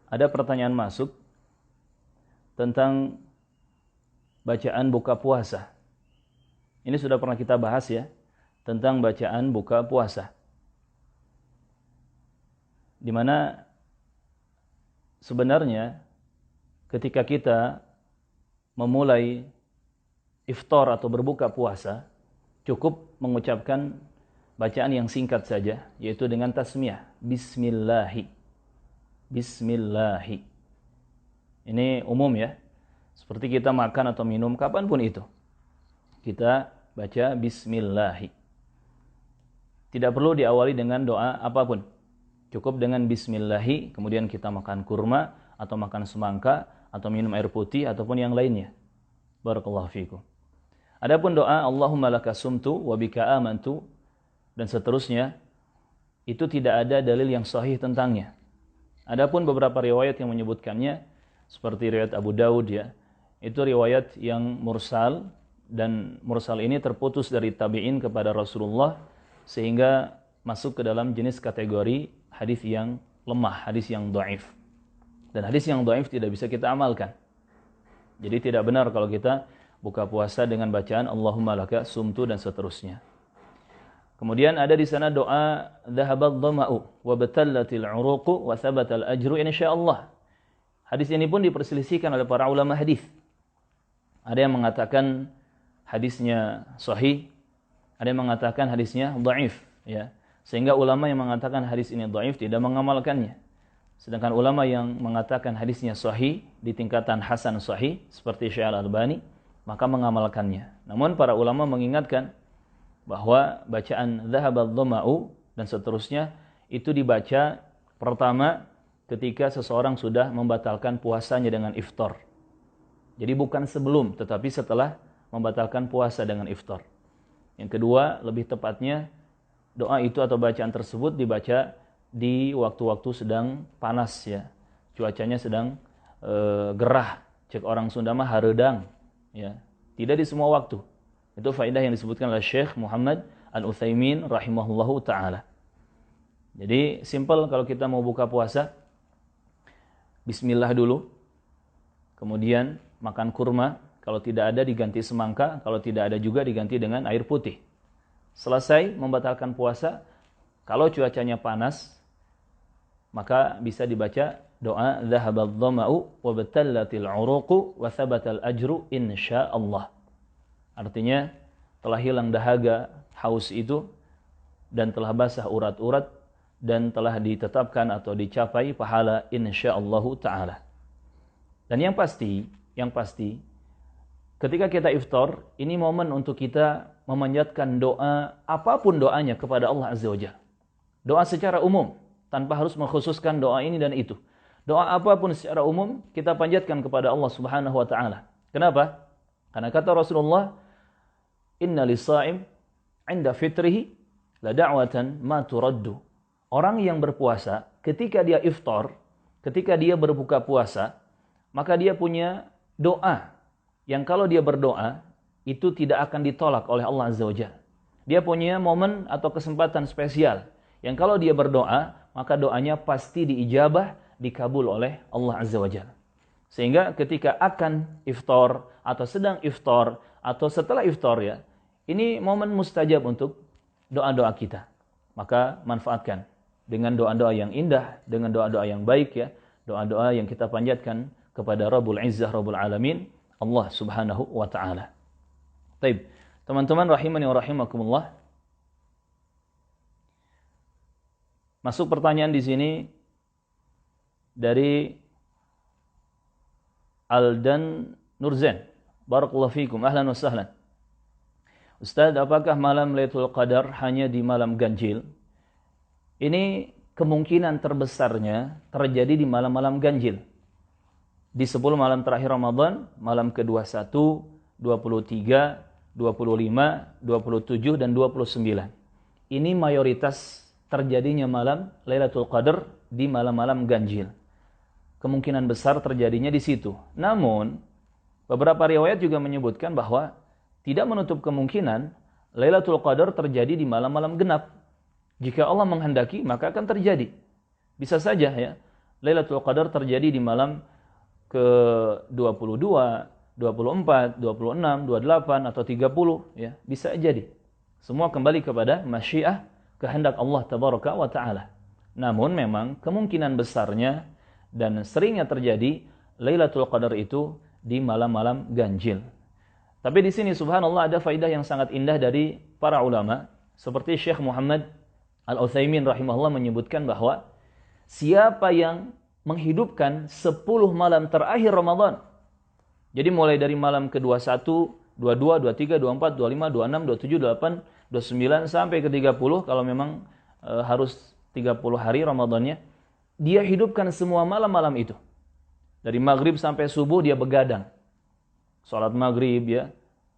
Ada pertanyaan masuk tentang bacaan buka puasa. Ini sudah pernah kita bahas ya, tentang bacaan buka puasa. Di mana sebenarnya ketika kita memulai iftar atau berbuka puasa, cukup mengucapkan bacaan yang singkat saja, yaitu dengan tasmiyah, bismillahi. Bismillahi. Ini umum ya. Seperti kita makan atau minum kapanpun itu. Kita baca bismillahi. Tidak perlu diawali dengan doa apapun. Cukup dengan bismillahi, kemudian kita makan kurma, atau makan semangka, atau minum air putih, ataupun yang lainnya. Barakallahu fikum. Adapun doa Allahumma laka sumtu wa bika amantu dan seterusnya, itu tidak ada dalil yang sahih tentangnya. Adapun beberapa riwayat yang menyebutkannya, seperti riwayat Abu Daud ya, itu riwayat yang mursal, dan mursal ini terputus dari tabi'in kepada Rasulullah, sehingga masuk ke dalam jenis kategori hadis yang lemah, hadis yang dhaif. Dan hadis yang dhaif tidak bisa kita amalkan. Jadi tidak benar kalau kita buka puasa dengan bacaan Allahumma laka sumtu dan seterusnya. Kemudian ada di sana doa dhahabat dhama'u wa batallatil 'uruqu wa thabatal ajru insyaallah. Hadis ini pun diperselisihkan oleh para ulama hadis. Ada yang mengatakan hadisnya sahih, ada yang mengatakan hadisnya dhaif ya. Sehingga ulama yang mengatakan hadis ini dhaif tidak mengamalkannya. Sedangkan ulama yang mengatakan hadisnya sahih di tingkatan hasan sahih seperti Syekh Al-Albani, maka mengamalkannya. Namun para ulama mengingatkan bahwa bacaan dhahabat dhama'u dan seterusnya itu dibaca pertama ketika seseorang sudah membatalkan puasanya dengan iftar. Jadi bukan sebelum, tetapi setelah membatalkan puasa dengan iftar. Yang kedua, lebih tepatnya doa itu atau bacaan tersebut dibaca di waktu-waktu sedang panas ya. Cuacanya sedang gerah. Cek orang Sunda mah hareudang ya. Tidak di semua waktu. Itu faedah yang disebutkan oleh Syekh Muhammad Al-Utsaimin rahimahullahu taala. Jadi simple kalau kita mau buka puasa, bismillah dulu. Kemudian makan kurma, kalau tidak ada diganti semangka, kalau tidak ada juga diganti dengan air putih. Selesai membatalkan puasa, kalau cuacanya panas, maka bisa dibaca doa dhahabat dhama'u wa batallatil 'uruqu wa thabatal ajru insyaallah. Artinya telah hilang dahaga haus itu dan telah basah urat-urat dan telah ditetapkan atau dicapai pahala insyaallah taala. Dan yang pasti ketika kita iftar, ini momen untuk kita memanjatkan doa apapun doanya kepada Allah Azza wa Jalla. Doa secara umum tanpa harus mengkhususkan doa ini dan itu. Doa apapun secara umum kita panjatkan kepada Allah Subhanahu wa taala. Kenapa? Karena kata Rasulullah, inna lis-sha'im 'inda fitrihi la da'watan ma turaddu. Orang yang berpuasa ketika dia iftar, ketika dia berbuka puasa, maka dia punya doa yang kalau dia berdoa itu tidak akan ditolak oleh Allah Azza wa Jalla. Dia punya momen atau kesempatan spesial yang kalau dia berdoa, maka doanya pasti diijabah, dikabul oleh Allah Azza wa Jalla. Sehingga ketika akan iftar atau sedang iftar atau setelah iftar ya, ini momen mustajab untuk doa-doa kita. Maka manfaatkan dengan doa-doa yang indah, dengan doa-doa yang baik ya, doa-doa yang kita panjatkan kepada Rabbul Izzah, Rabbul Alamin, Allah Subhanahu wa taala. Baik, teman-teman rahimani wa rahimakumullah. Masuk pertanyaan di sini dari Aldan Nurzen. Barakallahu fikum, ahlan wa sahlan. Ustaz, apakah malam Lailatul Qadar hanya di malam ganjil? Ini kemungkinan terbesarnya terjadi di malam-malam ganjil. Di 10 malam terakhir Ramadan, malam ke-21, 23, 25, 27, dan 29. Ini mayoritas terjadinya malam Lailatul Qadar di malam-malam ganjil. Kemungkinan besar terjadinya di situ. Namun, beberapa riwayat juga menyebutkan bahwa tidak menutup kemungkinan Lailatul Qadar terjadi di malam-malam genap. Jika Allah menghendaki, maka akan terjadi. Bisa saja ya, Lailatul Qadar terjadi di malam ke-22, 24, 26, 28 atau 30 ya, bisa jadi. Semua kembali kepada masyiah, kehendak Allah tabaraka wa taala. Namun memang kemungkinan besarnya dan seringnya terjadi Lailatul Qadar itu di malam-malam ganjil. Tapi di sini subhanallah ada faidah yang sangat indah dari para ulama seperti Syekh Muhammad Al-Utsaimin rahimahullah menyebutkan bahwa siapa yang menghidupkan 10 malam terakhir Ramadan. Jadi mulai dari malam ke-21, 22, 23, 24, 25, 26, 27, 28, 29 sampai ke 30 kalau memang harus 30 hari Ramadannya, dia hidupkan semua malam-malam itu. Dari maghrib sampai subuh dia begadang. Salat maghrib ya,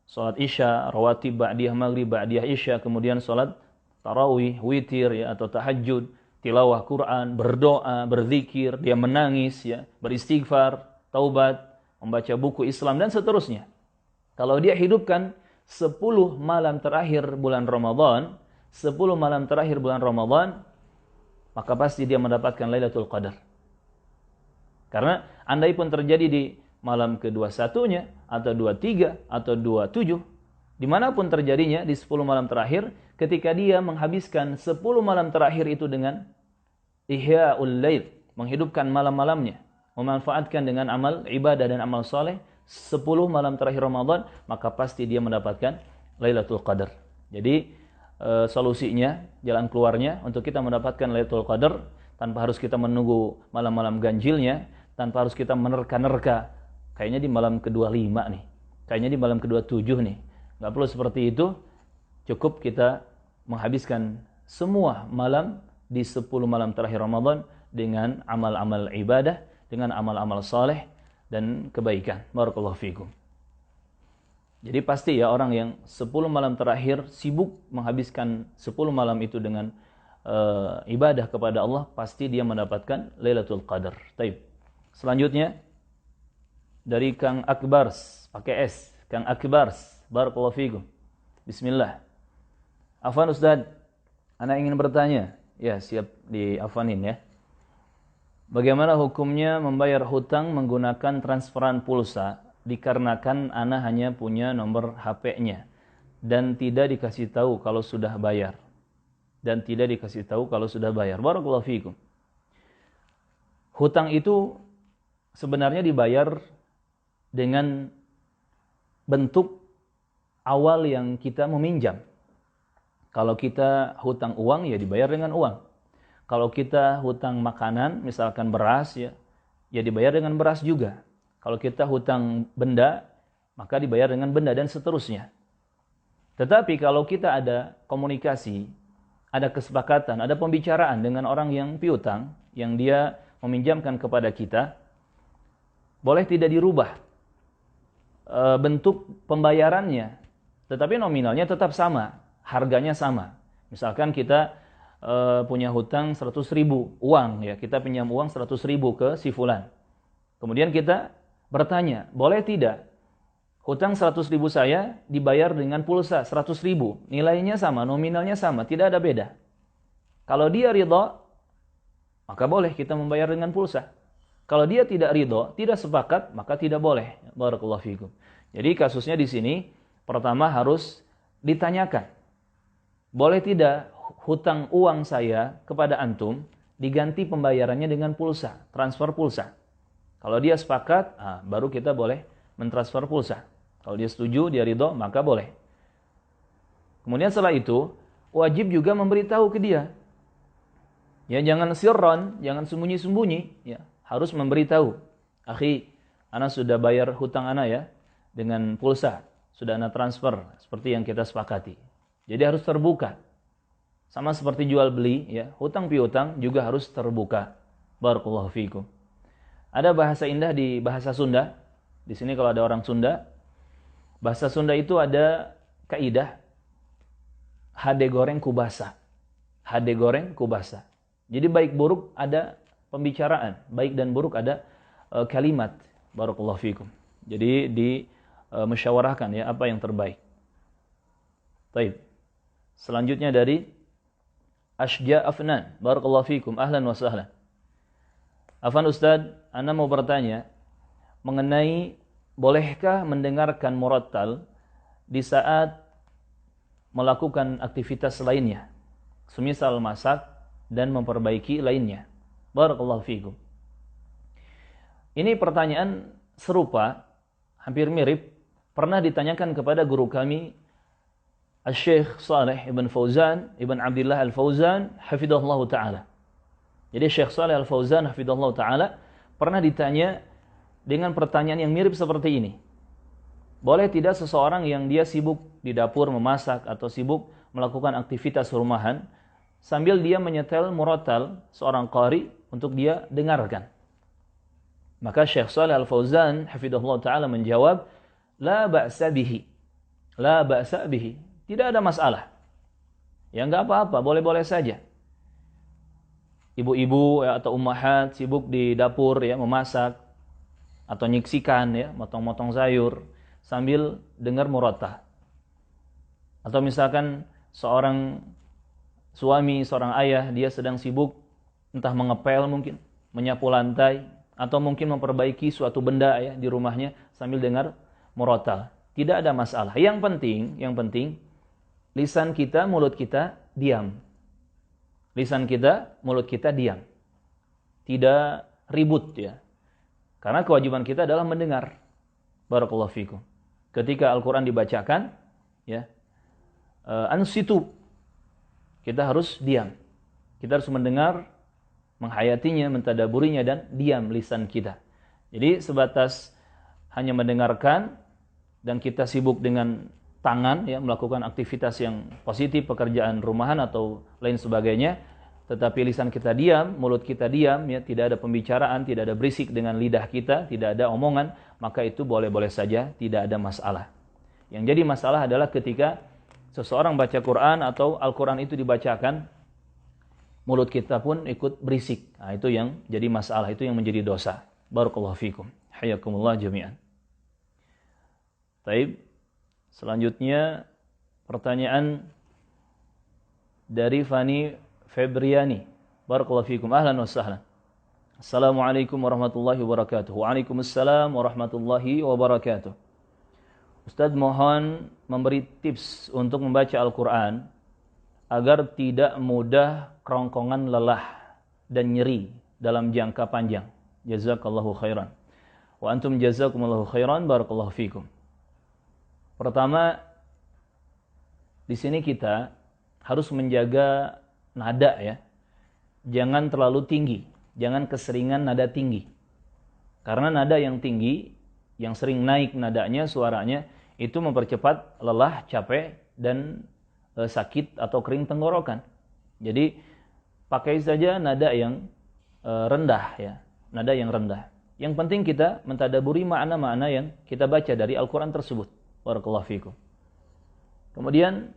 salat isya, rawatib ba'diyah maghrib, ba'diyah isya, kemudian salat tarawih, witir ya atau tahajud, tilawah Quran, berdoa, berzikir, dia menangis ya, beristighfar, taubat, membaca buku Islam dan seterusnya. Kalau dia hidupkan 10 malam terakhir bulan Ramadan, 10 malam terakhir bulan Ramadan, maka pasti dia mendapatkan Lailatul Qadar. Karena andai pun terjadi di malam ke-21-nya, atau 23, atau 27, dimanapun terjadinya di 10 malam terakhir, ketika dia menghabiskan 10 malam terakhir itu dengan ihya'ul lail, menghidupkan malam-malamnya, memanfaatkan dengan amal ibadah dan amal soleh, 10 malam terakhir Ramadan, maka pasti dia mendapatkan Lailatul Qadar. Jadi solusinya, jalan keluarnya untuk kita mendapatkan Lailatul Qadar tanpa harus kita menunggu malam-malam ganjilnya, tanpa harus kita menerka-nerka kayaknya di malam ke-25 nih, kayaknya di malam ke-27 nih. Nggak perlu seperti itu, cukup kita menghabiskan semua malam di 10 malam terakhir Ramadan dengan amal-amal ibadah, dengan amal-amal saleh dan kebaikan. Barakallahu fikum. Jadi pasti ya orang yang 10 malam terakhir sibuk menghabiskan 10 malam itu dengan ibadah kepada Allah, pasti dia mendapatkan Lailatul Qadar. Taib. Selanjutnya dari Kang Akbars, pakai S, Kang Akbars, barakallahu fikum. Bismillah. Afwan Ustaz, ana ingin bertanya. Ya, siap diafanin ya. Bagaimana hukumnya membayar hutang menggunakan transferan pulsa dikarenakan ana hanya punya nomor HP-nya dan tidak dikasih tahu kalau sudah bayar. Barakallahu fikum. Hutang itu sebenarnya dibayar dengan bentuk awal yang kita meminjam. Kalau kita hutang uang, ya dibayar dengan uang. Kalau kita hutang makanan, misalkan beras, ya dibayar dengan beras juga. Kalau kita hutang benda, maka dibayar dengan benda dan seterusnya. Tetapi kalau kita ada komunikasi, ada kesepakatan, ada pembicaraan dengan orang yang piutang, yang dia meminjamkan kepada kita, boleh tidak dirubah bentuk pembayarannya, tetapi nominalnya tetap sama, harganya sama. Misalkan kita punya hutang 100.000 uang, ya kita pinjam uang 100.000 ke si fulan. Kemudian kita bertanya, boleh tidak hutang 100.000 saya dibayar dengan pulsa 100.000, nilainya sama, nominalnya sama, tidak ada beda. Kalau dia ridha, maka boleh kita membayar dengan pulsa. Kalau dia tidak ridho, tidak sepakat, maka tidak boleh. Barakallahu fikum. Jadi kasusnya di sini, pertama harus ditanyakan. Boleh tidak hutang uang saya kepada antum diganti pembayarannya dengan pulsa, transfer pulsa. Kalau dia sepakat, baru kita boleh mentransfer pulsa. Kalau dia setuju, dia ridho, maka boleh. Kemudian setelah itu, wajib juga memberitahu ke dia. Ya, jangan sirron, jangan sembunyi-sembunyi, ya. Harus memberitahu, akhi, ana sudah bayar hutang ana ya dengan pulsa, sudah ana transfer seperti yang kita sepakati. Jadi harus terbuka. Sama seperti jual beli ya, hutang piutang juga harus terbuka. Barakallahu fikum. Ada bahasa indah di bahasa Sunda. Di sini kalau ada orang Sunda, bahasa Sunda itu ada kaidah hade goreng kubasa. Hade goreng kubasa. Jadi baik buruk ada pembicaraan, baik dan buruk ada kalimat. Barakallahu fikum. Jadi musyawarahkan ya apa yang terbaik. Baik. Selanjutnya dari Ashja Afnan. Barakallahu fikum. Ahlan wa sahlan. Afan Ustadz, Anda mau bertanya mengenai bolehkah mendengarkan murattal di saat melakukan aktivitas lainnya, semisal masak dan memperbaiki lainnya. Barakallahu fikum. Ini pertanyaan serupa, hampir mirip, pernah ditanyakan kepada guru kami, Syekh Saleh Ibn Fauzan, Ibn Abdullah Al-Fauzan, hafidhahullah ta'ala. Jadi Syekh Saleh Al-Fauzan, hafidhahullah ta'ala, pernah ditanya dengan pertanyaan yang mirip seperti ini. Boleh tidak seseorang yang dia sibuk di dapur memasak atau sibuk melakukan aktivitas rumahan, sambil dia menyetel murattal seorang qari untuk dia dengarkan? Maka Syekh Shalih Al-Fauzan hafizahullah taala menjawab, la ba'sa bihi. La ba'sa bihi. Tidak ada masalah. Ya enggak apa-apa, boleh-boleh saja. Ibu-ibu ya, atau ummahat sibuk di dapur ya memasak atau nyiksikan ya, motong-motong sayur sambil dengar murattal. Atau misalkan seorang suami, seorang ayah, dia sedang sibuk entah mengepel mungkin, menyapu lantai, atau mungkin memperbaiki suatu benda ya di rumahnya sambil dengar murattal. Tidak ada masalah. Yang penting lisan kita, mulut kita diam. Lisan kita, mulut kita diam. Tidak ribut ya. Karena kewajiban kita adalah mendengar. Barakallahu fikum. Ketika Al-Qur'an dibacakan ya, ansitu, kita harus diam. Kita harus mendengar, menghayatinya, mentadaburinya, dan diam lisan kita. Jadi sebatas hanya mendengarkan dan kita sibuk dengan tangan ya, melakukan aktivitas yang positif, pekerjaan rumahan atau lain sebagainya, tetapi lisan kita diam, mulut kita diam ya, tidak ada pembicaraan, tidak ada berisik dengan lidah kita, tidak ada omongan, maka itu boleh-boleh saja, tidak ada masalah. Yang jadi masalah adalah ketika seseorang baca Quran atau Al-Quran itu dibacakan, mulut kita pun ikut berisik. Nah, itu yang jadi masalah, itu yang menjadi dosa. Barakallahu fikum. Hayakumullah jami'an. Taib. Selanjutnya pertanyaan dari Fani Febriani. Barakallahu fikum. Ahlan wa sahlan. Assalamualaikum warahmatullahi wabarakatuh. Waalaikumsalam warahmatullahi wabarakatuh. Ustaz mohon memberi tips untuk membaca Al-Quran agar tidak mudah kerongkongan lelah dan nyeri dalam jangka panjang. Jazakallahu khairan. Wa antum jazakumullahu khairan. Barakallahu fikum. Pertama, di sini kita harus menjaga nada ya. Jangan terlalu tinggi, jangan keseringan nada tinggi. Karena nada yang tinggi, yang sering naik nadanya, suaranya, itu mempercepat lelah, capek, dan sakit atau kering tenggorokan. Jadi pakai saja nada yang rendah ya, nada yang rendah. Yang penting kita mentadaburi makna-makna yang kita baca dari Al-Quran tersebut. Barakallahu fikum. Kemudian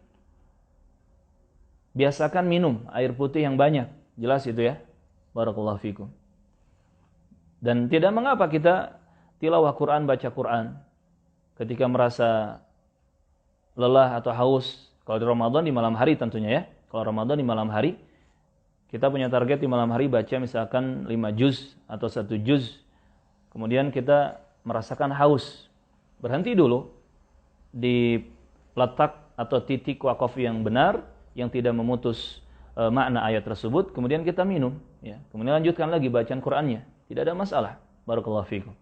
biasakan minum air putih yang banyak. Jelas itu ya. Barakallahu fikum. Dan tidak mengapa kita tilawah Quran, baca Quran ketika merasa lelah atau haus. Kalau di Ramadan di malam hari tentunya ya. Kalau Ramadan di malam hari, kita punya target di malam hari baca misalkan 5 juz atau 1 juz. Kemudian kita merasakan haus. Berhenti dulu di letak atau titik wakaf yang benar, yang tidak memutus makna ayat tersebut. Kemudian kita minum. Ya. Kemudian lanjutkan lagi bacaan Qur'annya. Tidak ada masalah. Barakallahu fikum.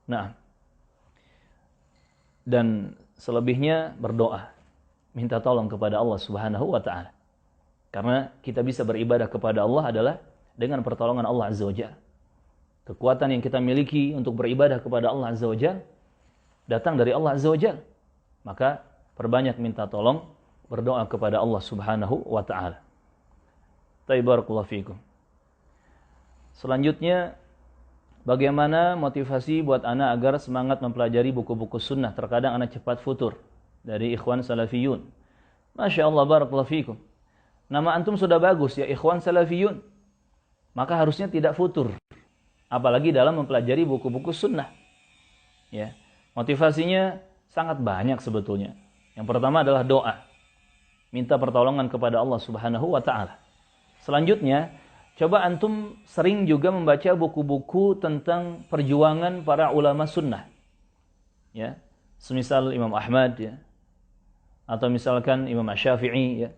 Nah, dan selebihnya berdoa, minta tolong kepada Allah Subhanahu wa ta'ala. Karena kita bisa beribadah kepada Allah adalah dengan pertolongan Allah Azza wa Jalla. Kekuatan yang kita miliki untuk beribadah kepada Allah Azza wa Jalla datang dari Allah Azza wa Jalla. Maka perbanyak minta tolong, berdoa kepada Allah Subhanahu wa ta'ala. Barakallahu fikum. Selanjutnya, bagaimana motivasi buat anak agar semangat mempelajari buku-buku sunnah? Terkadang anak cepat futur. Dari Ikhwan Salafiyun. Masya Allah, barakallahu fikum. Nama antum sudah bagus ya, Ikhwan Salafiyun. Maka harusnya tidak futur. Apalagi dalam mempelajari buku-buku sunnah. Ya. Motivasinya sangat banyak sebetulnya. Yang pertama adalah doa. Minta pertolongan kepada Allah Subhanahu wa ta'ala. Selanjutnya, Coba antum sering juga membaca buku-buku tentang perjuangan para ulama sunnah. Ya, semisal Imam Ahmad ya, atau misalkan Imam Syafi'i ya,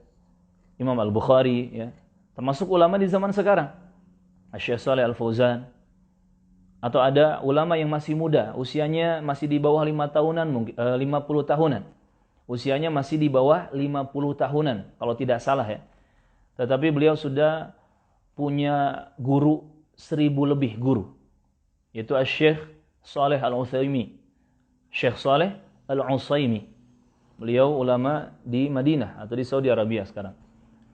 Imam Al-Bukhari ya, termasuk ulama di zaman sekarang. Syekh Shalih Al-Fauzan, atau ada ulama yang masih muda, usianya masih di bawah 5 tahunan, 50 tahunan. Usianya masih di bawah 50 tahunan kalau tidak salah ya. Tetapi beliau sudah punya guru 1000 lebih guru. Yaitu Syekh Shalih Al-Utsaimin. Syekh Shalih Al-Utsaimin. Beliau ulama di Madinah atau di Saudi Arabia sekarang.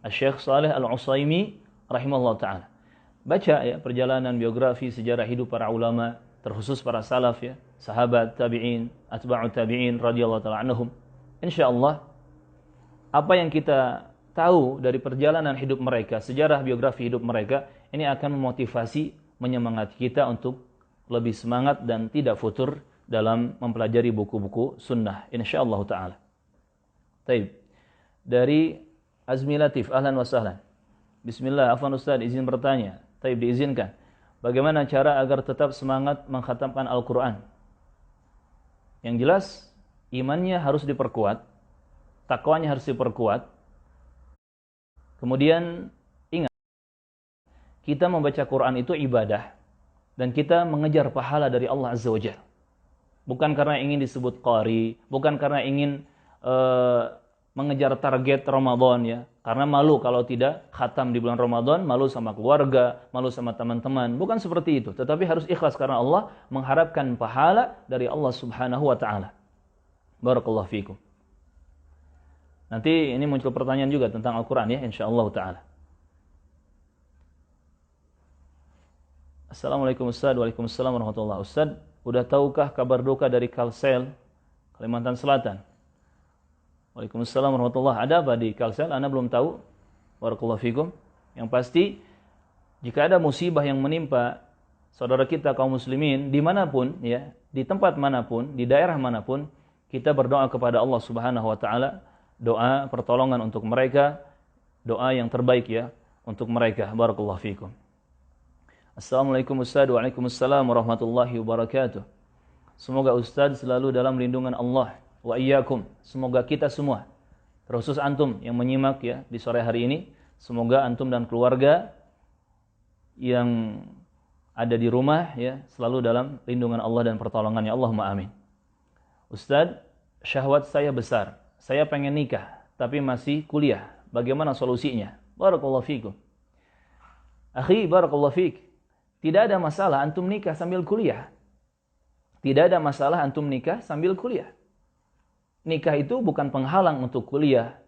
Syekh Shalih Al-Utsaimin rahimahullah taala. Baca ya perjalanan biografi sejarah hidup para ulama, terkhusus para salaf ya, sahabat, tabi'in, atba'ut tabi'in radhiyallahu taala anhum. Insyaallah apa yang kita tahu dari perjalanan hidup mereka, sejarah biografi hidup mereka, ini akan memotivasi, menyemangati kita untuk lebih semangat dan tidak futur dalam mempelajari buku-buku sunnah insyaallah taala. Taib. Dari Azmi Latif, ahlan wa sahlan. Bismillah, afwan Ustaz, izin bertanya. Taib, diizinkan. Bagaimana cara agar tetap semangat mengkhatamkan Al-Qur'an? Yang jelas imannya harus diperkuat, takwanya harus diperkuat. Kemudian ingat, kita membaca Quran itu ibadah dan kita mengejar pahala dari Allah Azza wa Jalla. Bukan karena ingin disebut qari, bukan karena ingin mengejar target Ramadan ya. Karena malu kalau tidak khatam di bulan Ramadan, malu sama keluarga, malu sama teman-teman. Bukan seperti itu, tetapi harus ikhlas karena Allah, mengharapkan pahala dari Allah Subhanahu wa taala. Barakallahu fikum. Nanti ini muncul pertanyaan juga tentang Al-Quran ya, insyaallah ta'ala. Assalamualaikum Ustaz, waalaikumsalam warahmatullahi wabarakatuh. Ustaz, udah tahukah kabar duka dari Kalsel, Kalimantan Selatan? Waalaikumsalam warahmatullahi wabarakatuh. Ada apa di Kalsel? Anda belum tahu. Barakallahu fikum. Yang pasti, jika ada musibah yang menimpa saudara kita kaum muslimin, dimanapun ya, di tempat manapun, di daerah manapun, kita berdoa kepada Allah Subhanahu wa ta'ala, doa pertolongan untuk mereka, doa yang terbaik ya untuk mereka. Barakallahu fikum. Assalamualaikum Ustaz, waalaikumsalam warahmatullahi wabarakatuh. Semoga Ustaz selalu dalam lindungan Allah wa iyyakum. Semoga kita semua, terkhusus antum yang menyimak ya di sore hari ini, semoga antum dan keluarga yang ada di rumah ya selalu dalam lindungan Allah dan pertolongannya. Allahumma amin. Ustaz, syahwat saya besar. Saya pengen nikah, tapi masih kuliah. Bagaimana solusinya? Barakallahu fikum. Akhi, barakallahu fik. Tidak ada masalah antum nikah sambil kuliah. Tidak ada masalah antum nikah sambil kuliah. Nikah itu bukan penghalang untuk kuliah.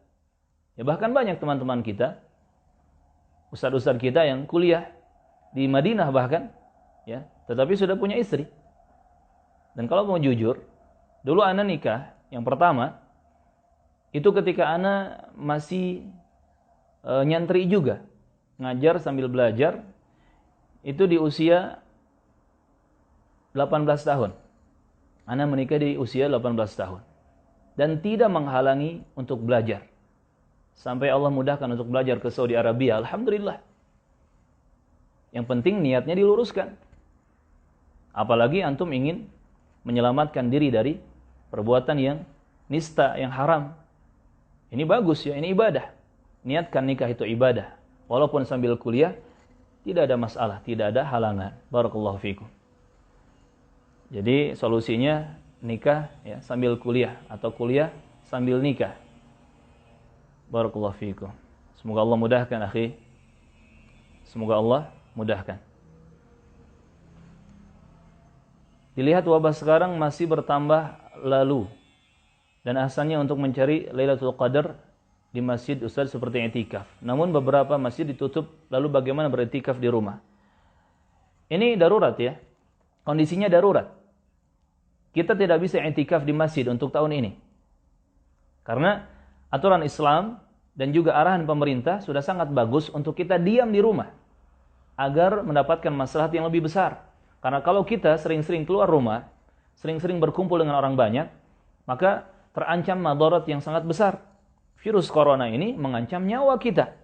Ya bahkan banyak teman-teman kita, ustaz-ustaz kita yang kuliah di Madinah bahkan, ya, tetapi sudah punya istri. Dan kalau mau jujur, dulu ana nikah yang pertama itu ketika ana masih nyantri juga, ngajar sambil belajar, itu di usia 18 tahun. Ana menikah di usia 18 tahun. Dan tidak menghalangi untuk belajar. Sampai Allah mudahkan untuk belajar ke Saudi Arabia. Alhamdulillah. Yang penting niatnya diluruskan. Apalagi antum ingin menyelamatkan diri dari perbuatan yang nista, yang haram. Ini bagus ya, ini ibadah. Niatkan nikah itu ibadah. Walaupun sambil kuliah, tidak ada masalah, tidak ada halangan. Barakallahu fikum. Jadi solusinya nikah ya sambil kuliah atau kuliah sambil nikah. Barakallahu fikum. Semoga Allah mudahkan akhi. Semoga Allah mudahkan. Dilihat wabah sekarang masih bertambah lalu. Dan asalnya untuk mencari Lailatul Qadar di masjid Ustaz seperti i'tikaf. Namun beberapa masjid ditutup, lalu bagaimana beriktikaf di rumah? Ini darurat ya. Kondisinya darurat. Kita tidak bisa i'tikaf di masjid untuk tahun ini. Karena aturan Islam dan juga arahan pemerintah sudah sangat bagus untuk kita diam di rumah agar mendapatkan maslahat yang lebih besar. Karena kalau kita sering-sering keluar rumah, sering-sering berkumpul dengan orang banyak, maka terancam madarat yang sangat besar. Virus corona ini mengancam nyawa kita.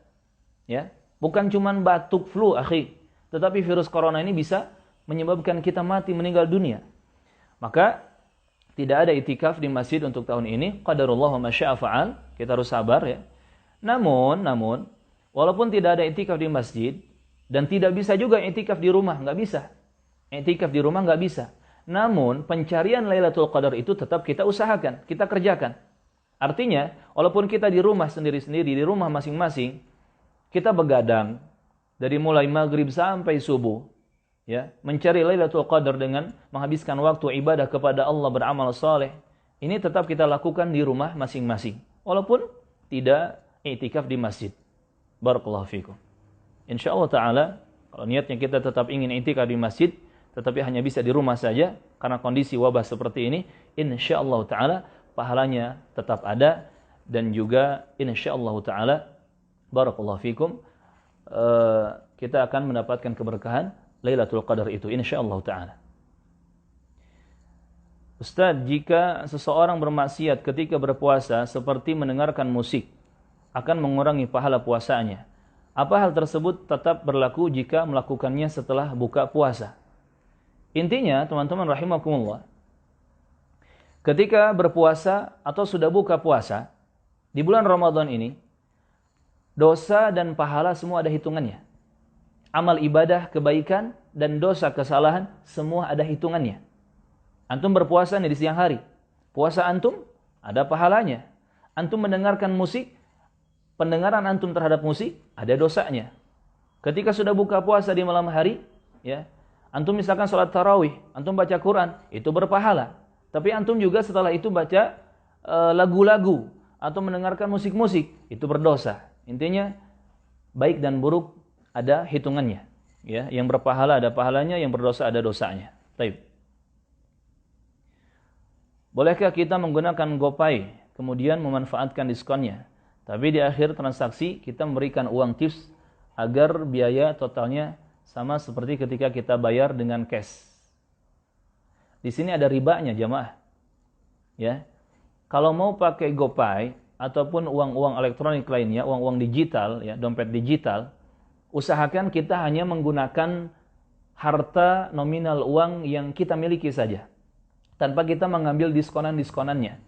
Ya. Bukan cuman batuk flu, akhi. Tetapi virus corona ini bisa menyebabkan kita mati, meninggal dunia. Maka tidak ada itikaf di masjid untuk tahun ini. Qadarullah wa masya'a fa'al. Kita harus sabar ya. Namun, walaupun tidak ada itikaf di masjid, dan tidak bisa juga itikaf di rumah, nggak bisa. Itikaf di rumah nggak bisa. Namun, pencarian Lailatul Qadar itu tetap kita usahakan, kita kerjakan. Artinya, walaupun kita di rumah sendiri-sendiri, di rumah masing-masing, kita begadang dari mulai maghrib sampai subuh, ya, mencari Lailatul Qadar dengan menghabiskan waktu ibadah kepada Allah, beramal saleh. Ini tetap kita lakukan di rumah masing-masing, walaupun tidak i'tikaf di masjid. Barakallahu fikum. Insyaallah taala, kalau niatnya kita tetap ingin i'tikaf di masjid, tetapi hanya bisa di rumah saja karena kondisi wabah seperti ini, insyaallah taala pahalanya tetap ada, dan juga insyaallah taala barakallahu fikum kita akan mendapatkan keberkahan Lailatul Qadar itu insyaallah taala. Ustaz, jika seseorang bermaksiat ketika berpuasa seperti mendengarkan musik akan mengurangi pahala puasanya. Apa hal tersebut tetap berlaku jika melakukannya setelah buka puasa? Intinya, teman-teman rahimakumullah, ketika berpuasa atau sudah buka puasa di bulan Ramadan ini, dosa dan pahala semua ada hitungannya. Amal ibadah, kebaikan, dan dosa kesalahan semua ada hitungannya. Antum berpuasa nih di siang hari. Puasa antum ada pahalanya. Antum mendengarkan musik, pendengaran antum terhadap musik ada dosanya. Ketika sudah buka puasa di malam hari, ya, antum misalkan sholat tarawih, antum baca Quran, itu berpahala. Tapi antum juga setelah itu baca lagu-lagu atau mendengarkan musik-musik, itu berdosa. Intinya baik dan buruk ada hitungannya, ya. Yang berpahala ada pahalanya, yang berdosa ada dosanya. Baik. Bolehkah kita menggunakan GoPay kemudian memanfaatkan diskonnya? Tapi di akhir transaksi kita memberikan uang tips agar biaya totalnya sama seperti ketika kita bayar dengan cash. Di sini ada ribanya jamaah. Ya. Kalau mau pakai GoPay ataupun uang-uang elektronik lainnya, uang-uang digital, ya, dompet digital, usahakan kita hanya menggunakan harta nominal uang yang kita miliki saja, tanpa kita mengambil diskonan-diskonannya.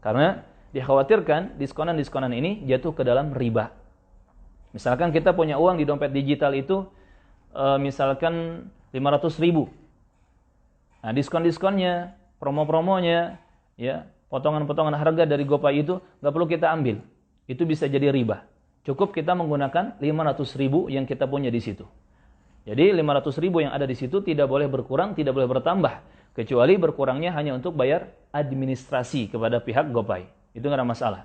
Karena dikhawatirkan diskonan-diskonan ini jatuh ke dalam riba. Misalkan kita punya uang di dompet digital itu misalkan 500.000. Nah, diskon-diskonnya, promo-promonya, ya, potongan-potongan harga dari GoPay itu nggak perlu kita ambil. Itu bisa jadi riba. Cukup kita menggunakan 500.000 yang kita punya di situ. Jadi 500.000 yang ada di situ tidak boleh berkurang, tidak boleh bertambah, kecuali berkurangnya hanya untuk bayar administrasi kepada pihak GoPay. Itu nggak ada masalah.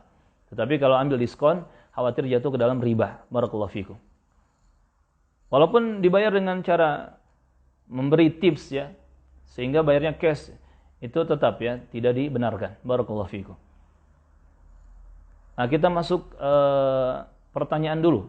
Tetapi kalau ambil diskon, khawatir jatuh ke dalam riba. Barakallahu fikum. Walaupun dibayar dengan cara memberi tips, ya, sehingga bayarnya cash, itu tetap, ya, tidak dibenarkan. Barakallahu fikum. Nah, kita masuk pertanyaan dulu.